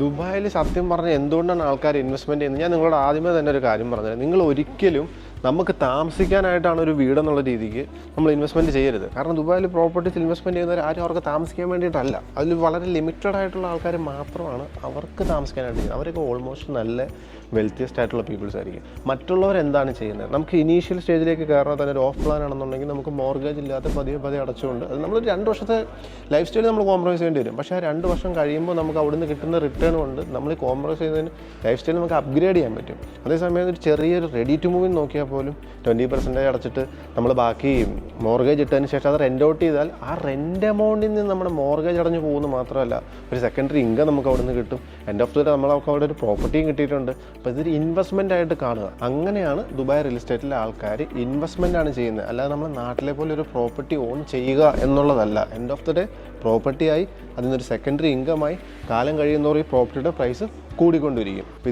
ദുബായിൽ സത്യം പറഞ്ഞാൽ എന്തുകൊണ്ടാണ് ആൾക്കാർ ഇൻവെസ്റ്റ്മെൻറ്റ് ചെയ്യുന്നത്? ഞാൻ നിങ്ങളോട് ആദ്യമേ തന്നെ ഒരു കാര്യം പറഞ്ഞത്, നിങ്ങൾ ഒരിക്കലും നമുക്ക് താമസിക്കാനായിട്ടാണ് ഒരു വീടെന്നുള്ള രീതിക്ക് നമ്മൾ ഇൻവെസ്റ്റ്മെൻറ്റ് ചെയ്യരുത്. കാരണം ദുബായിൽ പ്രോപ്പർട്ടീസ് ഇൻവെസ്റ്റ്മെൻറ്റ് ചെയ്യുന്നവർ ആരും അവർക്ക് താമസിക്കാൻ വേണ്ടിയിട്ടല്ല. അതിൽ വളരെ ലിമിറ്റഡ് ആയിട്ടുള്ള ആൾക്കാർ മാത്രമാണ് അവർക്ക് താമസിക്കാനായിട്ട് ചെയ്യുന്നത്. അവരൊക്കെ ഓൾമോസ്റ്റ് നല്ല വെൽത്തിയസ്റ്റ് ആയിട്ടുള്ള പീപ്പിൾസ് ആയിരിക്കും. മറ്റുള്ളവർ എന്താണ് ചെയ്യുന്നത്? നമുക്ക് ഇനീഷ്യൽ സ്റ്റേജിലേക്ക് കയറുന്നത് തന്നെ ഒരു ഓഫ് പ്ലാൻ ആണെന്നുണ്ടെങ്കിൽ നമുക്ക് മോർഗേജ് ഇല്ലാത്ത പതിയെ അടച്ചുകൊണ്ട് അത് നമ്മൾ 2 വർഷത്തെ ലൈഫ് സ്റ്റൈൽ നമ്മൾ കോംപ്രമൈസ് ചെയ്യേണ്ടി വരും. പക്ഷേ ആ 2 വർഷം കഴിയുമ്പോൾ നമുക്ക് അവിടുന്ന് കിട്ടുന്ന റിട്ടേൺ കൊണ്ട് നമ്മൾ കോംപ്രമൈസ് ചെയ്യുന്നതിന് ലൈഫ് സ്റ്റൈൽ നമുക്ക് അപ്ഗ്രേഡ് ചെയ്യാൻ പറ്റും. അതേസമയം ഒരു ചെറിയൊരു റെഡി ടു മൂവിന് നോക്കിയാൽ പോലും 20% അടച്ചിട്ട് നമ്മൾ ബാക്കി മോർഗേജ് ഇട്ടതിന് ശേഷം അത് റെൻ്റ് ഔട്ട് ചെയ്താൽ ആ റെൻ്റ് എമൗണ്ടിൽ നിന്ന് നമ്മുടെ മോർഗേജ് അടഞ്ഞു പോകുന്നത് മാത്രമല്ല, ഒരു സെക്കൻഡറി ഇൻകം നമുക്ക് അവിടെ നിന്ന് കിട്ടും. എൻഡ് ഓഫ് ദി ഡേ നമ്മളൊക്കെ അവിടെ ഒരു പ്രോപ്പർട്ടിയും കിട്ടിയിട്ടുണ്ട്. അപ്പോൾ ഇതൊരു ഇൻവെസ്റ്റ്മെൻ്റ് ആയിട്ട് കാണുക. അങ്ങനെയാണ് ദുബായ് റിയൽ എസ്റ്റേറ്റിലെ ആൾക്കാർ ഇൻവെസ്റ്റ്മെൻ്റ് ആണ് ചെയ്യുന്നത്. അല്ലാതെ നമ്മൾ നാട്ടിലെ പോലെ ഒരു പ്രോപ്പർട്ടി ഓൺ ചെയ്യുക എന്നുള്ളതല്ല. എൻഡ് ഓഫ് ദി ഡേ പ്രോപ്പർട്ടിയായി അതിനൊരു സെക്കൻഡറി ഇൻകമായി കാലം കഴിയുന്നതോറും ഈ പ്രോപ്പർട്ടിയുടെ പ്രൈസ് കൂടിക്കൊണ്ടിരിക്കും.